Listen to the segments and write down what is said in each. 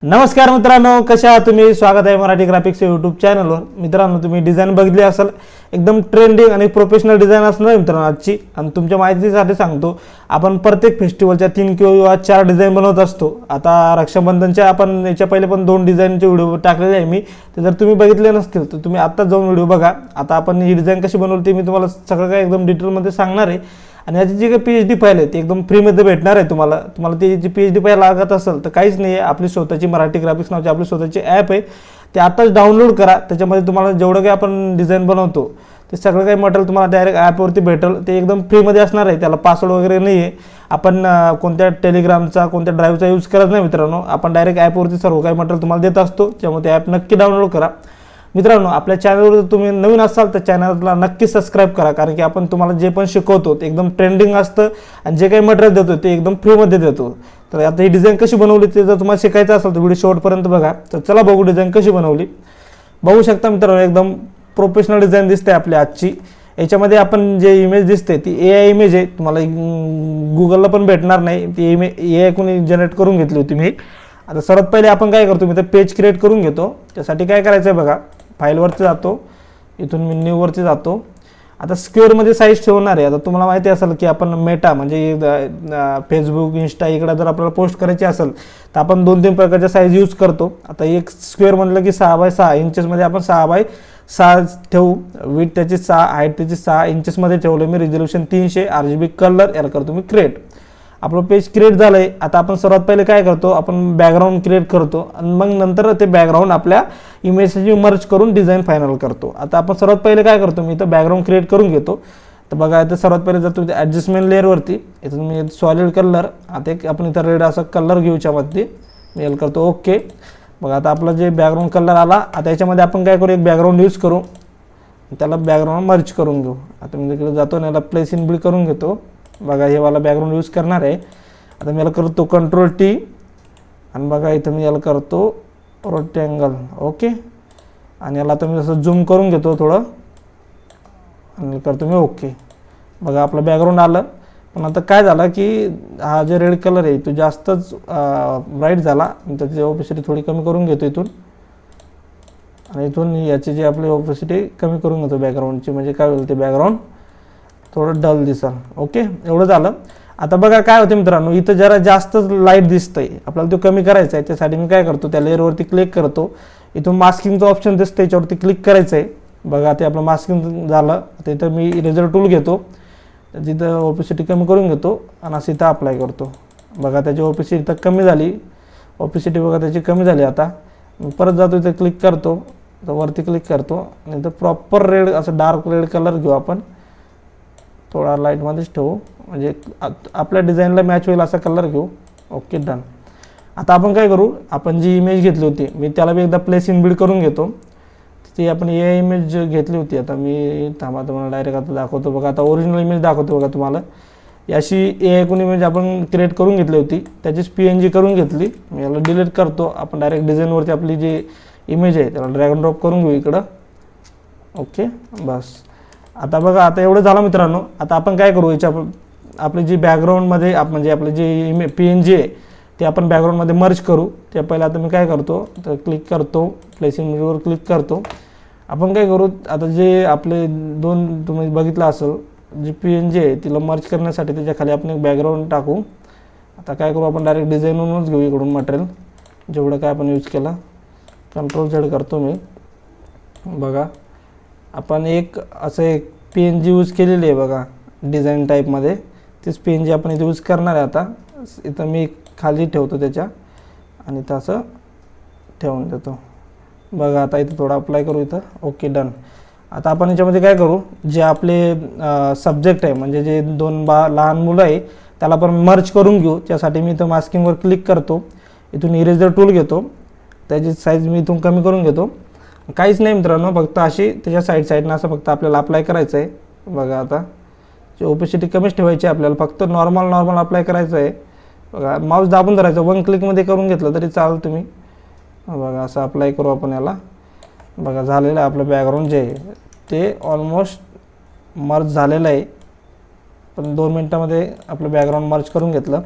नमस्कार मित्रांनो, कशा आहात तुम्ही? स्वागत आहे मराठी ग्राफिक्स यूट्यूब चॅनलवर. मित्रांनो, तुम्ही डिझाईन बघितली असेल, एकदम ट्रेंडिंग आणि प्रोफेशनल डिझाईन असणार मित्रांनो आजची. आणि तुमच्या माहितीसाठी सांगतो, आपण प्रत्येक फेस्टिवलच्या 3 किंवा 4 डिझाईन बनवत असतो. आता रक्षाबंधनच्या आपण याच्या पहिले पण 2 डिझाईनचे व्हिडिओ टाकलेले आहे मी. ते जर तुम्ही बघितले नसतील तर तुम्ही आत्ताच जाऊन व्हिडिओ बघा. आता आपण ही डिझाईन कशी बनवली ते मी तुम्हाला सगळं काही एकदम डिटेलमध्ये सांगणार आहे. आणि याची जी काही PhD फाईल आहे ती एकदम फ्रीमध्ये भेटणार आहे तुम्हाला. ती PhD फाईल लागत असेल तर काहीच नाही आहे, आपली स्वतःची मराठी ग्राफिक्स नावाची आपली स्वतःची ॲप आहे. ते आताच डाउनलोड करा. त्याच्यामध्ये तुम्हाला जेवढं काही आपण डिझाईन बनवतो ते सगळं काही मटेरियल तुम्हाला डायरेक्ट ॲपवरती भेटेल. ते एकदम फ्रीमध्ये असणार आहे, त्याला पासवर्ड वगैरे नाही आहे. आपण कोणत्या टेलिग्रामचा कोणत्या ड्राईव्हचा यूज करत नाही मित्रांनो. आपण डायरेक्ट ॲपवरती सर्व काही मटेरियल तुम्हाला देत असतो. त्यामुळे ते ॲप नक्की डाउनलोड करा. मित्रांनो, आपल्या चॅनलवर तुम्ही नवीन असाल तर चॅनलला नक्की सबस्क्राईब करा, कारण की आपण तुम्हाला जे पण शिकवतो ते एकदम ट्रेंडिंग असतं आणि जे काही मटेरियल देतो ते एकदम फ्रीमध्ये देतो. तर आता ही डिझाईन कशी बनवली ते जर तुम्हाला शिकायचं असेल तर व्हिडिओ शेवटपर्यंत बघा. तर चला बघू डिझाईन कशी बनवली. बघू शकता मित्रांनो, एकदम प्रोफेशनल डिझाईन दिसते आपली आजची. याच्यामध्ये आपण जे इमेज दिसते ती AI इमेज आहे. तुम्हाला गुगलला पण भेटणार नाही. ती AI कोणी जनरेट करून घेतली होती मी. आता सर्वात पहिले आपण काय करतो, मी तर पेज क्रिएट करून घेतो. त्यासाठी काय करायचं आहे बघा, फाईलवरती जातो, इथून मी न्यूवरती जातो. आता स्क्वेअरमध्ये साईज ठेवणार आहे. आता तुम्हाला माहिती असेल की आपण मेटा म्हणजे फेसबुक इंस्टा इकडे जर आपल्याला पोस्ट करायची असेल तर आपण 2-3 प्रकारच्या साईज यूज करतो. आता एक स्क्वेअर म्हणलं की 6x6 इंचेसमध्ये आपण 6x6 ठेवू. विथ त्याची 6, हाईट त्याची 6 इंचेसमध्ये ठेवलं मी. रिझोल्युशन 300, RGB कलर, याला करतो मी क्रिएट. आपलं पेज क्रिएट झालं आहे. आता आपण सर्वात पहिले काय करतो, आपण बॅकग्राऊंड क्रिएट करतो आणि मग नंतर ते बॅकग्राऊंड आपल्या इमेजशी मर्ज करून डिझाईन फायनल करतो. आता आपण सर्वात पहिले काय करतो, मी इथं बॅकग्राऊंड क्रिएट करून घेतो. तर बघा, इथं सर्वात पहिले जातो ॲडजस्टमेंट लेअरवरती. इथून मी सॉलिड कलर, आता एक आपण इथं रेड असा कलर घेऊ याच्यामध्ये. मी याला करतो ओके. बघा, आता आपला जे बॅकग्राऊंड कलर आला. आता याच्यामध्ये आपण काय करू, एक बॅकग्राऊंड यूज करू, त्याला बॅकग्राऊंड मर्ज करून घेऊ. आता मी तिकडे जातो आणि याला प्लेस इन बिल्ड करून घेतो. बघा, हे वाला बॅकग्राऊंड यूज करणार आहे. आता मी याला करतो Ctrl+T आणि बघा इथं मी याला करतो रेक्टँगल ओके. आणि याला आता मी जसं झूम करून घेतो थोडं आणि करतो मी ओके. बघा, आपलं बॅकग्राऊंड आलं. पण आता काय झालं की हा जे रेड कलर आहे तो जास्तच ब्राईट झाला. त्याची ऑपेसिटी थोडी कमी करून घेतो इथून. आणि इथून याची जी आपली ऑपेसिटी कमी करून घेतो बॅकग्राऊंडची, म्हणजे काय होईल ते बॅकग्राऊंड थोडं डल दिसल. ओके, एवढं झालं. आता बघा काय होतं मित्रांनो, इथं जरा जास्त लाईट दिसतंय, आपल्याला तो कमी करायचा आहे. त्यासाठी मी काय करतो, त्या लेअरवरती क्लिक करतो. इथून मास्किंगचं ऑप्शन दिसतं, याच्यावरती क्लिक करायचं आहे. बघा, ते आपलं मास्किंग झालं. आता इथं मी इरेजर टूल घेतो, तिथं ऑपेसिटी कमी करून घेतो आणि असं इथं अप्लाय करतो. बघा, त्याची ऑपेसिटी इथं कमी झाली. ऑपेसिटी बघा त्याची कमी झाली. आता मी परत जातो, इथं क्लिक करतो, तर वरती क्लिक करतो आणि इथं प्रॉपर रेड असं डार्क रेड कलर घेऊ आपण. थोडा लाईटमध्येच ठेवू, म्हणजे आपल्या डिझाईनला मॅच होईल असा कलर घेऊ. Okay, done. आता आपण काय करू, आपण जी इमेज घेतली होती मी त्याला मी एकदा प्लेस इन बिल्ड करून घेतो. ती आपण AI इमेज घेतली होती. आता मी थांबा, तुम्हाला डायरेक्ट आता दाखवतो. बघा, आता ओरिजिनल इमेज दाखवतो. बघा तुम्हाला याशी AI कोण इमेज आपण क्रिएट करून घेतली होती, त्याचीच PNG करून घेतली. मी याला डिलीट करतो. आपण डायरेक्ट डिझाईनवरती आपली जी इमेज आहे त्याला ड्रॅग अँड ड्रॉप करून घेऊ इकडं. ओके, बस. आता बघा, आता एवढं झालं मित्रांनो. आता आपण काय करू, याच्या आपली जी बॅकग्राऊंडमध्ये म्हणजे आपली जी PNG आहे ते आपण बॅकग्राऊंडमध्ये मर्ज करू. त्या पहिला आता मी काय करतो, तर क्लिक करतो, प्लेस इन बिल्डवर क्लिक करतो. आपण काय करू, आता जे आपले 2 तुम्ही बघितलं असेल जी PNG आहे तिला मर्ज करण्यासाठी त्याच्या खाली आपण एक बॅकग्राऊंड टाकू. आता काय करू, आपण डायरेक्ट डिझाईनवरूनच घेऊ इकडून मटेरियल जेवढं काय आपण यूज केलं. Ctrl+Z करतो मी. बघा, आपण एक असं एक PNG यूज केलेली आहे बघा डिझाईन टाईपमध्ये. तीच PNG आपण इथे यूज करणार आहे. आता इथं मी खाली ठेवतो त्याच्या आणि तसं ठेवून देतो. बघा, आता इथं थोडं अप्लाय करू इथं. Okay, done. आता आपण याच्यामध्ये काय करू, जे आपले सब्जेक्ट आहे म्हणजे जे 2 लहान मुलं आहे त्याला आपण मर्ज करून घेऊ. त्यासाठी मी इथं मास्किंगवर क्लिक करतो. इथून इरेजर टूल घेतो, त्याची साईज मी इथून कमी करून घेतो. काहीच नाही मित्रांनो, फक्त अशी त्याच्या साईडनं असं फक्त आपल्याला अप्लाय करायचं आहे. बघा, आता ओपेसिटी कमीच ठेवायची आहे आपल्याला, फक्त नॉर्मल अप्लाय करायचं आहे. बघा, माऊस दाबून धरायचं, 1 क्लिकमध्ये करून घेतलं तरी चालेल तुम्ही. बघा, असं अप्लाय करू आपण याला. बघा, झालेलं आहे आपलं बॅकग्राऊंड जे आहे ते ऑलमोस्ट मर्ज झालेलं आहे. पण 2 मिनटामध्ये आपलं बॅकग्राऊंड मर्ज करून घेतलं.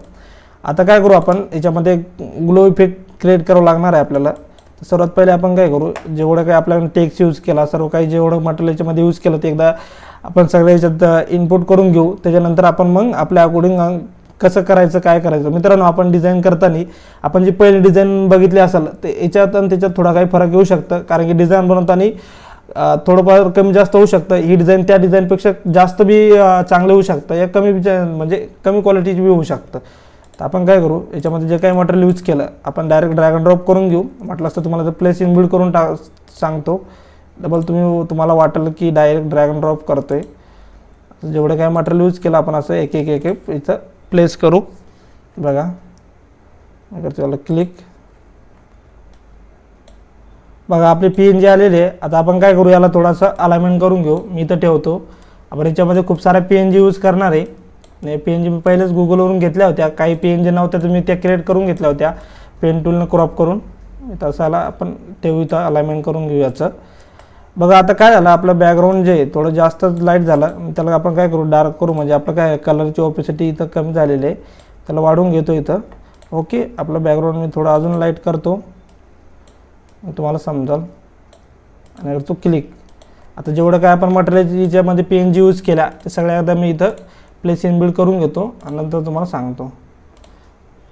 आता काय करू, आपण याच्यामध्ये ग्लो इफेक्ट क्रिएट करावं लागणार आहे आपल्याला. तर सर्वात पहिले आपण काय करू, जेवढं काही आपल्याला टेक्स्ट यूज केला, सर्व काही जेवढं मटेरियल याच्यामध्ये यूज केलं ते एकदा आपण सगळ्या याच्यात इनपुट करून घेऊ. त्याच्यानंतर आपण मग आपल्या अकॉर्डिंग कसं करायचं, काय करायचं. मित्रांनो, आपण डिझाईन करताना आपण जी पहिली डिझाईन बघितली असेल ते याच्यात आणि त्याच्यात थोडा काही फरक येऊ शकतं, कारण की डिझाईन बनवताना थोडंफार कमी जास्त होऊ शकतं. ही डिझाईन त्या डिझाईनपेक्षा जास्त बी चांगलं होऊ शकतं, या कमी म्हणजे कमी क्वालिटीची बी होऊ शकतं. तर आपण काय करू, याच्यामध्ये जे काही मटेरियल यूज केलं आपण डायरेक्ट ड्रॅग अँड ड्रॉप करून घेऊ. म्हटलं असतं तुम्हाला तर प्लेस इनबिल्ड करून सांगतो, डबल तुम्हाला वाटेल की डायरेक्ट ड्रॅग अँड ड्रॉप करतोय. जेवढं काही मटेरियल यूज केलं आपण असं एक एक एक एक इथं प्लेस करू. बघा, त्याला क्लिक. बघा, आपले PNG आलेले आहे. आता आपण काय करू, याला थोडासा अलाइनमेंट करून घेऊ. मी इथं ठेवतो. आपण याच्यामध्ये खूप साऱ्या PNG यूज करणार आहे. PNG मी पहिलेच गुगलवरून घेतल्या होत्या, काही PNG नव्हत्या तर मी त्या क्रिएट करून घेतल्या होत्या पेन टूलनं क्रॉप करून. तसाला आपण ठेवू, इथं अलाइनमेंट करून घेऊ याचं. बघा, आता काय झालं, आपलं बॅकग्राऊंड जे आहे थोडं जास्तच लाईट झालं, त्याला आपण काय करू, डार्क करू. म्हणजे आपलं काय कलरची ऑपेसिटी इथं कमी झालेली आहे, त्याला वाढवून घेतो इथं. ओके, आपलं बॅकग्राऊंड मी थोडं अजून लाईट करतो, तुम्हाला समजाल. आणि तो क्लिक. आता जेवढं काय आपण मटेरियल याच्यामध्ये PNG यूज केल्या ते सगळ्या एकदा मी इथं प्लेस इनबिल्ड करून घेतो आणि नंतर तुम्हाला सांगतो.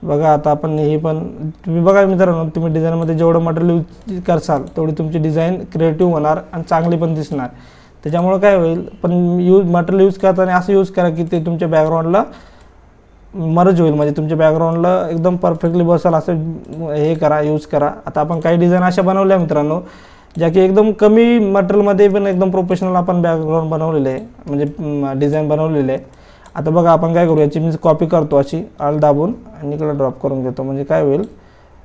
बघा, आता आपण हे पण तुम्ही बघा मित्रांनो, तुम्ही डिझाईनमध्ये जेवढं मटेरियल यूज करसाल तेवढी तुमची डिझाईन क्रिएटिव्ह होणार आणि चांगली पण दिसणार. त्याच्यामुळं काय होईल, पण मटेरियल यूज करताना असं यूज करा की ते तुमच्या बॅकग्राऊंडला मर्ज होईल, म्हणजे तुमच्या बॅकग्राऊंडला एकदम परफेक्टली बसेल असं हे करा, यूज करा. आता आपण काही डिझाईन अशा बनवल्या मित्रांनो ज्या की एकदम कमी मटेरियलमध्ये पण एकदम प्रोफेशनल आपण बॅकग्राऊंड बनवलेले आहे, म्हणजे डिझाईन बनवलेले आहे. आता बघा, आपण काय करू, याची मी कॉपी करतो अशी आल दाबून आणि इकडे ड्रॉप करून घेतो, म्हणजे काय होईल,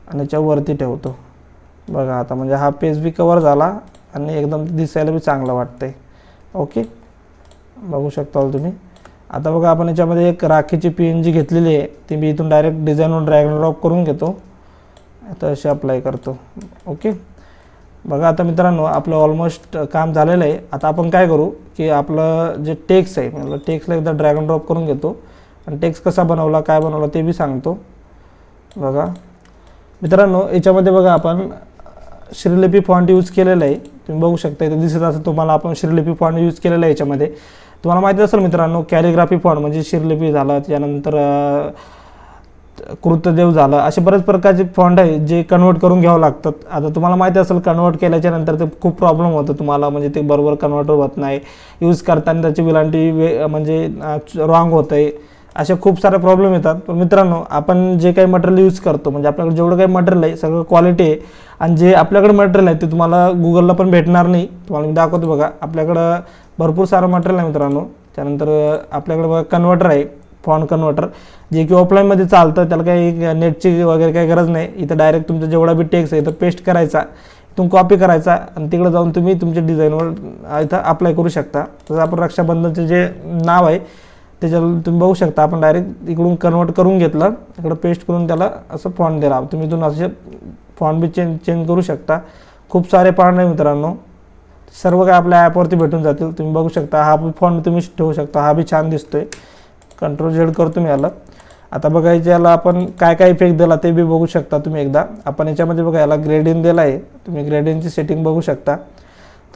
आणि याच्यावरती ठेवतो. बघा, आता म्हणजे हा पेज बी कवर झाला आणि एकदम दिसायला बी चांगलं वाटतंय. ओके, बघू शकता तुम्ही. आता बघा, आपण याच्यामध्ये एक राखीची PNG घेतलेली आहे, ती मी इथून डायरेक्ट डिझाईनवर ड्रॅग अँड ड्रॉप करून घेतो. आता अशी अप्लाय करतो. ओके, बघा, आता मित्रांनो आपलं ऑलमोस्ट काम झालेलं आहे. आता आपण काय करू की आपलं जे टेक्स्ट आहे, म्हणजे टेक्स्टला एकदा ड्रॅग अँड ड्रॉप करून घेतो आणि टेक्स्ट कसा बनवला, काय बनवला ते बी सांगतो. बघा मित्रांनो, याच्यामध्ये बघा आपण श्रीलिपी फॉन्ट यूज केलेलं आहे. तुम्ही बघू शकता, इथे दिसत असेल तुम्हाला आपण श्रीलिपी फॉन्ट यूज केलेलं आहे. याच्यामध्ये तुम्हाला माहिती असेल मित्रांनो, कॅलिग्राफी फॉन्ट म्हणजे श्रीलिपी झालं, त्यानंतर कृतदेव झालं, असे बरेच प्रकारचे फॉन्ट आहे जे कन्वर्ट करून घ्यावं लागतात. आता तुम्हाला माहिती असेल, कन्वर्ट केल्याच्या नंतर ते खूप प्रॉब्लेम होतो तुम्हाला, म्हणजे ते बरोबर कन्वर्टर होत नाही, यूज करताना त्याची विलांटी म्हणजे रॉंग होत आहे, असे खूप सारे प्रॉब्लेम येतात. पण मित्रांनो, आपण जे काही मटेरियल यूज करतो, म्हणजे आपल्याकडे जेवढं काही मटेरियल आहे सगळं क्वालिटी आहे, आणि जे आपल्याकडे मटेरियल आहे ते तुम्हाला गुगलला पण भेटणार नाही. तुम्हाला मी दाखवतो. बघा, आपल्याकडं भरपूर सारं मटेरियल आहे मित्रांनो. त्यानंतर आपल्याकडे बघा कन्वर्टर आहे, फॉन्ट कन्वर्टर, जे की ऑफलाईनमध्ये चालतं, त्याला काही नेटची वगैरे काही गरज नाही. इथं डायरेक्ट तुमचा जेवढा बी टेक्स्ट आहे तर पेस्ट करायचा, इथून कॉपी करायचा आणि तिकडे जाऊन तुम्ही तुमच्या डिझाईनवर इथं अप्लाय करू शकता. जसं आपण रक्षाबंधनचं जे नाव आहे त्याच्यावर तुम्ही बघू शकता, आपण डायरेक्ट इकडून कन्वर्ट करून घेतलं, इकडं पेस्ट करून त्याला असं फॉन्ट दिला. तुम्ही इथून असे फॉन्ट बी चेंज करू शकता. खूप सारे फॉन्ट आहे मित्रांनो, सर्व काय आपल्या ॲपवरती भेटून जातील. तुम्ही बघू शकता, हा फॉन्ट तुम्ही ठेवू शकता, हा बी छान दिसतोय. Ctrl+Z करतो मी याला. आता बघा, याला आपण काय काय इफेक्ट दिला ते बी बघू शकता तुम्ही एकदा. आपण याच्यामध्ये बघा, याला ग्रेडियंट दिला आहे, तुम्ही ग्रेडियंटची सेटिंग बघू शकता.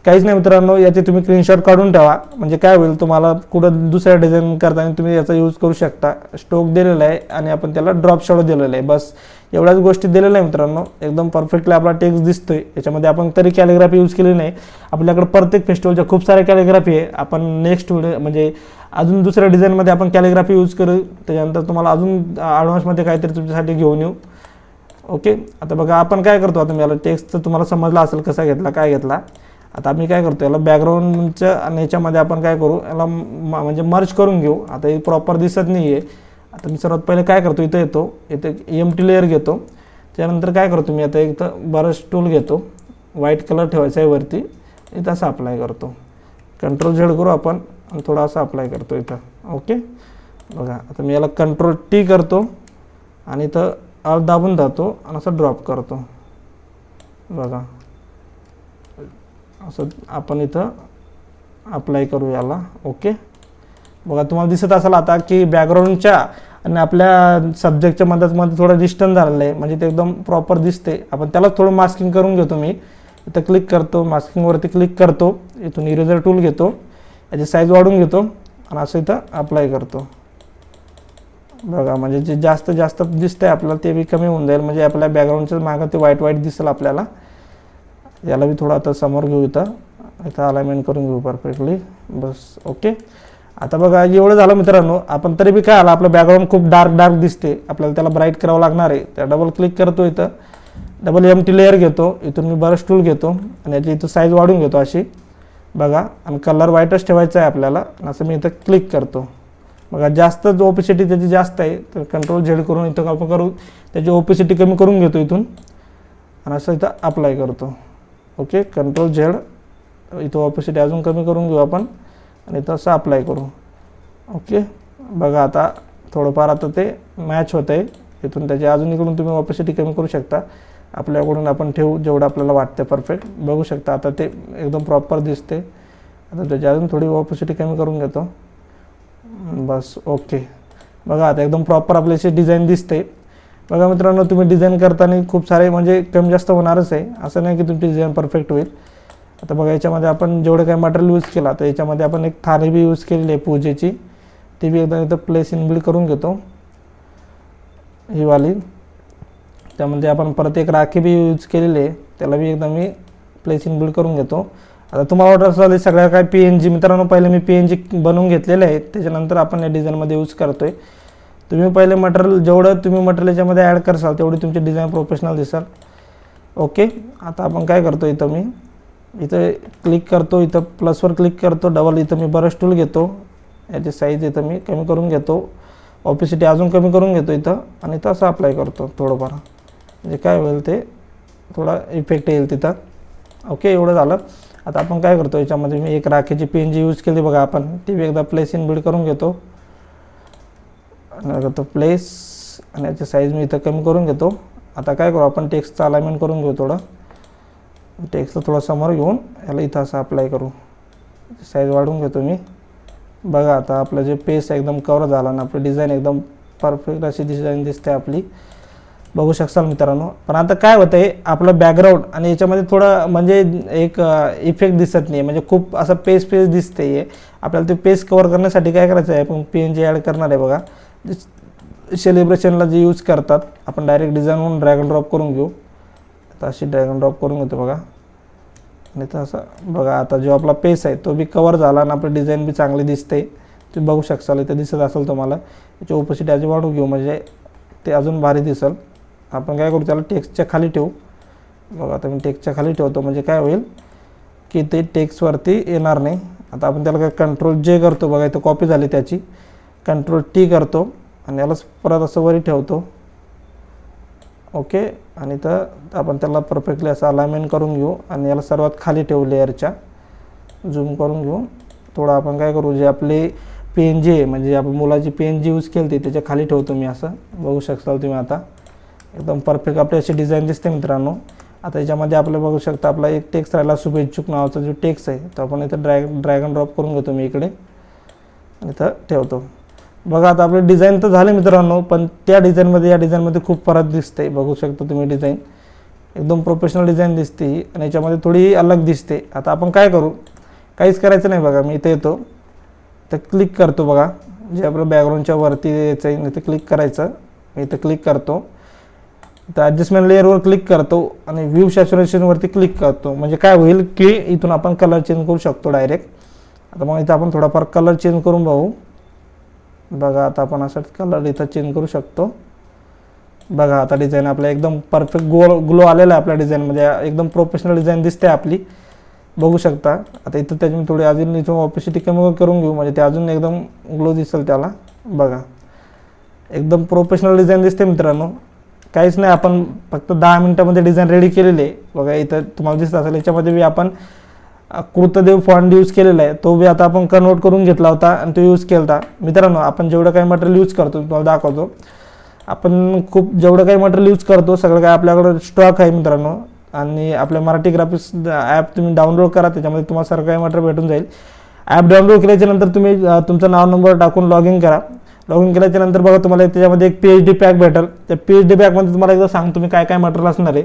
काहीच नाही मित्रांनो, याचे तुम्ही स्क्रीनशॉट काढून ठेवा, म्हणजे काय होईल, तुम्हाला कुठं दुसऱ्या डिझाईन करताना तुम्ही याचा यूज करू शकता. स्ट्रोक दिलेला आहे आणि आपण त्याला ड्रॉप शॅडो दिलेला आहे, बस एवढ्याच गोष्टी दिलेल्या आहे मित्रांनो. एकदम परफेक्टली आपला टेक्स्ट दिसतोय. याच्यामध्ये आपण तरी कॅलिग्राफी यूज केली नाही, आपल्याकडे प्रत्येक फेस्टिवलच्या खूप साऱ्या कॅलिग्राफी आहे. आपण नेक्स्ट व्हिडिओ म्हणजे अजून दुसऱ्या डिझाईनमध्ये आपण कॅलिग्राफी यूज करू, त्याच्यानंतर तुम्हाला अजून ॲडव्हान्समध्ये काहीतरी तुमच्यासाठी घेऊन येऊ. ओके, आता बघा आपण काय करतो, आता मी याला टेक्स्ट तुम्हाला समजला असेल कसा घेतला, काय घेतला. आता आम्ही काय करतो, याला बॅकग्राऊंडच्या आणि याच्यामध्ये आपण काय करू, याला म्हणजे मर्ज करून घेऊ. आता हे प्रॉपर दिसत नाही आहे. आता मी सर्वात पहिले काय करतो, इथं येतो, इथे EMT लेअर घेतो. त्यानंतर काय करतो मी, आता इथं ब्रश टूल घेतो, व्हाईट कलर ठेवायचा आहे वरती, इथं असं अप्लाय करतो. Ctrl+Z करू आपण आणि थोडा असं अप्लाय करतो इथं. ओके, बघा, आता मी याला Ctrl+T करतो आणि इथं आल दाबून जातो आणि असं ड्रॉप करतो. बघा, असं आपण इथं अप्लाय करू याला. ओके, बघा, तुम्हाला दिसत असेल आता की बॅकग्राऊंडच्या आणि आपल्या सब्जेक्टच्या मध्ये थोडं डिस्टन्स झालेलं आहे, म्हणजे ते एकदम प्रॉपर दिसते. आपण त्याला थोडं मास्किंग करून घेतो. मी इथं क्लिक करतो, मास्किंगवरती क्लिक करतो, इथून इरेजर टूल घेतो, याची साईज वाढवून घेतो आणि असं इथं अप्लाय करतो. बघा म्हणजे जे जास्त जास्त दिसतंय आपल्याला ते बी कमी होऊन जाईल, म्हणजे आपल्या बॅकग्राऊंडच्या मागं ते व्हाईट व्हाईट दिसेल आपल्याला. याला बी थोडं आता समोर घेऊ, इथं अलाइनमेंट करून घेऊ परफेक्टली. बस ओके. आता बघा एवढं झालं मित्रांनो. आपण तरी बी काय आलं, आपलं बॅकग्राऊंड खूप डार्क दिसते, आपल्याला त्याला ब्राईट करावं लागणार आहे. त्या डबल क्लिक करतो, इथं डबल एम्प्टी लेअर घेतो, इथून मी ब्रश टूल घेतो आणि याची इथं साईज वाढून घेतो अशी. बघा आणि कलर व्हाईटच ठेवायचा आहे आपल्याला. असं मी इथं क्लिक करतो. बघा जास्त जो ओपेसिटी त्याची जास्त आहे, तर कंट्रोल झेड करून इथं आपण करू त्याची ओपेसिटी कमी करून घेतो इथून आणि असं इथं अप्लाय करतो. ओके, कंट्रोल झेड, इथं ओपेसिटी अजून कमी करून घेऊ आपण आणि इथं असं अप्लाय करू. ओके, बघा आता थोडंफार आता ते मॅच होतं आहे. इथून त्याची अजून इकडून तुम्ही ओपेसिटी कमी करू शकता, आपल्याकडून आपण ठेवू जेवढं आपल्याला वाटतं परफेक्ट. बघू शकता आता ते एकदम प्रॉपर दिसते. आता त्याची अजून थोडी ओपेसिटी कमी करून घेतो. बस ओके. बघा आता एकदम प्रॉपर आपल्याची डिझाईन दिसते. बघा मित्रांनो, तुम्ही डिझाईन करताना खूप सारे म्हणजे कमी जास्त होणारच आहे, असं नाही की तुमची डिझाईन परफेक्ट होईल. आता बघा याच्यामध्ये आपण जेवढं काही मटेरियल यूज केला, तर याच्यामध्ये आपण एक थाळी बी यूज केलेली आहे पूजेची, ती बी एकदम इथं प्लेस इनबिल्ड करून घेतो ही वाली. त्यामध्ये आपण परत एक राखी बी यूज केलेली आहे, त्याला बी एकदम मी प्लेस इनबिल्ड करून घेतो. आता तुम्हाला ऑर्डर असेल सगळ्या काय PNG, मित्रांनो पहिले मी PNG बनवून घेतलेले आहेत, त्याच्यानंतर आपण या डिझाईनमध्ये यूज करतो आहे. तुम्ही पहिले मटेरियल जेवढं तुम्ही मटेरियल याच्यामध्ये ॲड करसाल तेवढी तुमची डिझाईन प्रोफेशनल दिसाल. ओके, आता आपण काय करतो, इथं मी इथं क्लिक करतो, इथं प्लसवर क्लिक करतो, डबल इथं मी ब्रश टूल घेतो, याची साईज इथं मी कमी करून घेतो, ओपेसिटी अजून कमी करून घेतो इथं आणि इथं असं अप्लाय करतो थोडंफार, म्हणजे काय होईल ते थोडा इफेक्ट येईल तिथं. ओके, एवढं झालं. आता आपण काय करतो, याच्यामध्ये मी एक राखीची PNG यूज केली बघा आपण, ती बी एकदा प्लेस इनबिल्ड करून घेतो आणि करतो प्लेस आणि याची साईज मी इथं कमी करून घेतो. आता काय करू, आपण टेक्स्टचं अलाइनमेंट करून घेऊ, थोडं टेक्स्टला थोडं समोर घेऊन याला इथं असं अप्लाय करू, साईज वाढवून घेतो मी. बघा आता आपलं जे पेज एकदम कव्हर झाला ना, आपली डिझाईन एकदम परफेक्ट अशी डिझाईन दिसते आपली, बघू शकाल मित्रांनो. पण आता काय होतं आहे, आपलं बॅकग्राऊंड आणि याच्यामध्ये थोडं म्हणजे एक इफेक्ट दिसत नाही, म्हणजे खूप असं पेज दिसते आहे. आपल्याला ते पेज कव्हर करण्यासाठी काय करायचं आहे, आपण PNG ॲड करणार आहे बघा. सेलिब्रेशनला जे यूज करतात, आपण डायरेक्ट डिझाईनवरून ड्रॅग अँड ड्रॉप करून घेऊ. आता अशी ड्रॅग अँड ड्रॉप करून घेतो बघा आणि तर असं बघा. आता जो आपला पेज आहे तो बी कवर झाला आणि आपली डिझाईन बी चांगली दिसते, तुम्ही बघू शकाल. इथं दिसत असेल तुम्हाला, याची ओपेसिटी अजून वाढवून घेऊ म्हणजे ते अजून भारी दिसेल. आपण काय करू, त्याला टेक्स्टच्या खाली ठेवू. बघा आता मी टेक्स्टच्या खाली ठेवतो, म्हणजे काय होईल की ते टेक्स्टवरती येणार नाही. आता आपण त्याला काय कंट्रोल J करतो बघा, इथं कॉपी झाली त्याची, कंट्रोल T करतो आणि याला परत असं वरी ठेवतो. ओके, आणि तर आपण त्याला परफेक्टली असं अलाइनमेंट करून घेऊ आणि याला सर्वात खाली ठेवू, लेअरच्या झूम करून घेऊ थोडं. आपण काय करू, जे आपले PNG आहे म्हणजे आपण मुलाची PNG यूज केली त्याच्या खाली ठेवतो मी, असं बघू शकाल तुम्ही. आता एकदम परफेक्ट आपली अशी डिझाईन दिसते मित्रांनो. आता याच्यामध्ये आपलं बघू शकता, आपला एक टेक्स्ट राहिला शुभेच्छुक नावाचा जो टेक्स्ट आहे, तो आपण इथं ड्रॅग अँड ड्रॉप करून घेतो मी इकडे आणि इथं ठेवतो. बघा आता आपले डिझाईन तर झाले मित्रांनो, पण त्या डिझाईनमध्ये या डिझाईनमध्ये खूप फरक दिसते. बघू शकता तुम्ही, डिझाईन एकदम प्रोफेशनल डिझाईन दिसते आणि याच्यामध्ये थोडी अलग दिसते. आता आपण काय करू, काहीच करायचं नाही बघा. मी इथे येतो, तर क्लिक करतो बघा, जे आपलं बॅकग्राऊंडच्या वरती यायचं आहे इथे क्लिक करायचं. मी इथं क्लिक करतो, तर ॲडजस्टमेंट लेअरवर क्लिक करतो आणि व्ह्यू सॅच्युरेशनवरती क्लिक करतो. म्हणजे काय होईल की इथून आपण कलर चेंज करू शकतो डायरेक्ट. आता मग इथं आपण थोडाफार कलर चेंज करून बघू. बघा आता आपण असं कलर इथं चेंज करू शकतो. बघा आता डिझाईन आपल्या एकदम परफेक्ट ग्लो आलेला आहे आपल्या डिझाईनमध्ये, एकदम प्रोफेशनल डिझाईन दिसते आपली, बघू शकता. आता इथं त्याची थोडी अजून इथून ऑपेसिटी कमी करून घेऊ, म्हणजे ते अजून एकदम ग्लो दिसेल त्याला. बघा एकदम प्रोफेशनल डिझाईन दिसते मित्रांनो. काहीच नाही, आपण फक्त 10 मिनिटामध्ये डिझाईन रेडी केलेली आहे. बघा इथं तुम्हाला दिसत असेल, याच्यामध्ये बी आपण कृतदेव फॉन्ट यूज केलेला आहे, तो बी आता आपण कन्वर्ट करून घेतला होता आणि तो यूज केला होता. मित्रांनो आपण जेवढं काही मटेरियल यूज करतो तुम्हाला दाखवतो. आपण खूप जेवढं काही मटेरियल यूज करतो सगळं काय आपल्याकडं स्टॉक आहे मित्रांनो. आणि आपल्या मराठी ग्राफिक्स ॲप तुम्ही डाउनलोड करा, त्याच्यामध्ये तुम्हाला सगळं काही मटेरियल भेटून जाईल. ॲप डाउनलोड केल्याच्यानंतर तुम्ही तुमचं नाव नंबर टाकून लॉग इन करा. लॉग इन केल्याच्या नंतर बघा तुम्हाला त्याच्यामध्ये एक PhD पॅक भेटेल. त्या PhD पॅकमध्ये तुम्हाला एकदा सांगतो मी काय काय मटेरियल असणार आहे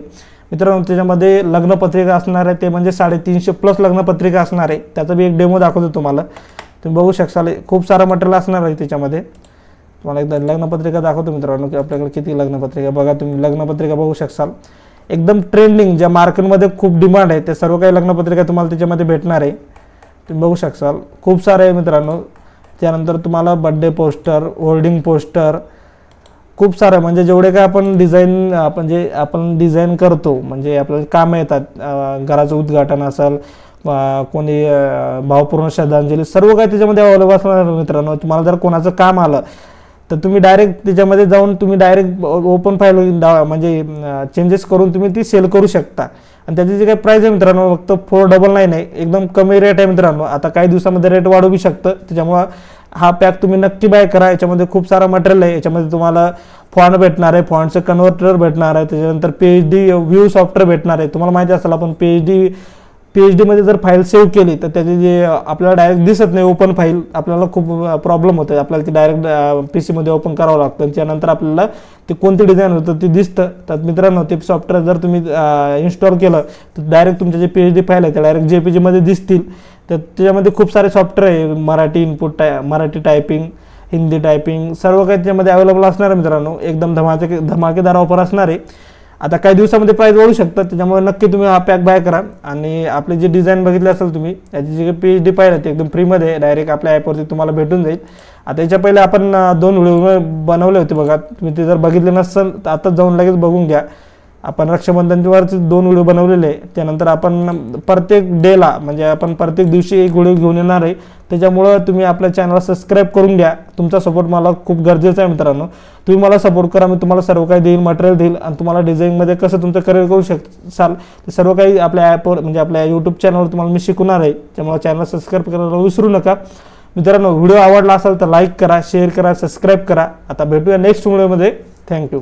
मित्रांनो. त्याच्यामध्ये लग्नपत्रिका असणार आहे, ते म्हणजे 350+ लग्नपत्रिका असणार आहे. त्याचा बी एक डेमो दाखवतो तुम्हाला, तुम्ही बघू शकाल. खूप सारं मटेरियल असणार आहे त्याच्यामध्ये. तुम्हाला एकदा लग्नपत्रिका दाखवतो मित्रांनो की आपल्याकडे किती लग्नपत्रिका. बघा तुम्ही लग्नपत्रिका बघू शकाल, एकदम ट्रेंडिंग ज्या मार्केटमध्ये खूप डिमांड आहे ते सर्व काही लग्नपत्रिका तुम्हाला त्याच्यामध्ये भेटणार आहे. तुम्ही बघू शकाल खूप सारे आहे मित्रांनो. त्यानंतर तुम्हाला बर्थडे पोस्टर, होल्डिंग पोस्टर, खूप सारं म्हणजे जेवढे काय आपण डिझाईन करतो म्हणजे आपल्याला कामं येतात. घराचं उद्घाटन असेल, कोणी भावपूर्ण श्रद्धांजली, सर्व काही त्याच्यामध्ये अवेलेबल असणार मित्रांनो. तुम्हाला जर कोणाचं काम आलं तर तुम्ही डायरेक्ट त्याच्यामध्ये जाऊन तुम्ही डायरेक्ट ओपन फाईल म्हणजे चेंजेस करून तुम्ही ती सेल करू शकता. आणि त्याची जी काही प्राईस आहे मित्रांनो फक्त 499 आहे, एकदम कमी रेट आहे मित्रांनो. आता काही दिवसामध्ये रेट वाढू बी शकतं, त्याच्यामुळं हा पॅक तुम्ही नक्की बाय करा. याच्यामध्ये खूप सारा मटेरियल आहे. याच्यामध्ये तुम्हाला फॉन्ट भेटणार आहे, फॉन्टचं कन्व्हर्टर भेटणार आहे, त्याच्यानंतर PhD व्ह्यू सॉफ्टवेअर भेटणार आहे. तुम्हाला माहिती असेल आपण PhD मध्ये जर फाईल सेव्ह केली तर त्याची जे आपल्याला डायरेक्ट दिसत नाही ओपन फाईल, आपल्याला खूप प्रॉब्लेम होतो. आपल्याला ती डायरेक्ट PC मध्ये ओपन करावं लागतं. त्यानंतर आपल्याला ते कोणती डिझाईन होतं ते दिसतं. तर मित्रांनो ते सॉफ्टवेअर जर तुम्ही इन्स्टॉल केलं तर डायरेक्ट तुमचे जे PhD फाईल आहे ते डायरेक्ट JPG मध्ये दिसतील. तर त्याच्यामध्ये खूप सारे सॉफ्टवेअर आहे, Marathi input Marathi typing, Hindi typing, सर्व काही त्याच्यामध्ये अवेलेबल असणार आहे मित्रांनो. एकदम धमाकेदार ऑफर असणार आहे. आता काही दिवसामध्ये प्राईस वाढू शकतात, त्याच्यामुळे नक्की तुम्ही हा पॅक बाय करा. आणि आपले जे डिझाईन बघितले असेल तुम्ही याची जे PhD फाईल आहे ते एकदम फ्रीमध्ये डायरेक्ट आपल्या ॲपवरती तुम्हाला भेटून जाईल. आता याच्या पहिले आपण 2 व्हिडिओ बनवले होते बघा, तुम्ही ते जर बघितले नसेल तर आताच जाऊन लगेच बघून घ्या. आपण रक्षाबंधनवरचे 2 व्हिडिओ बनवलेले आहे. त्यानंतर आपण प्रत्येक डेला म्हणजे आपण प्रत्येक दिवशी एक व्हिडिओ घेऊन येणार आहे. त्याच्यामुळं तुम्ही आपल्या चॅनलला सबस्क्राईब करून घ्या. तुमचा सपोर्ट मला खूप गरजेचा आहे मित्रांनो. तुम्ही मला सपोर्ट करा, मी तुम्हाला सर्व काही देईल, मटेरियल देईल आणि तुम्हाला डिझाईनमध्ये कसं तुमचं करिअर करू शकसाल ते सर्व काही आपल्या ॲपवर म्हणजे आपल्या यूट्यूब चॅनलवर तुम्हाला मी शिकवणार आहे. त्यामुळे चॅनल सबस्क्राईब करायला विसरू नका मित्रांनो. व्हिडिओ आवडला असेल तर लाईक करा, शेअर करा, सबस्क्राईब करा. आता भेटूया नेक्स्ट व्हिडिओमध्ये. थँक्यू.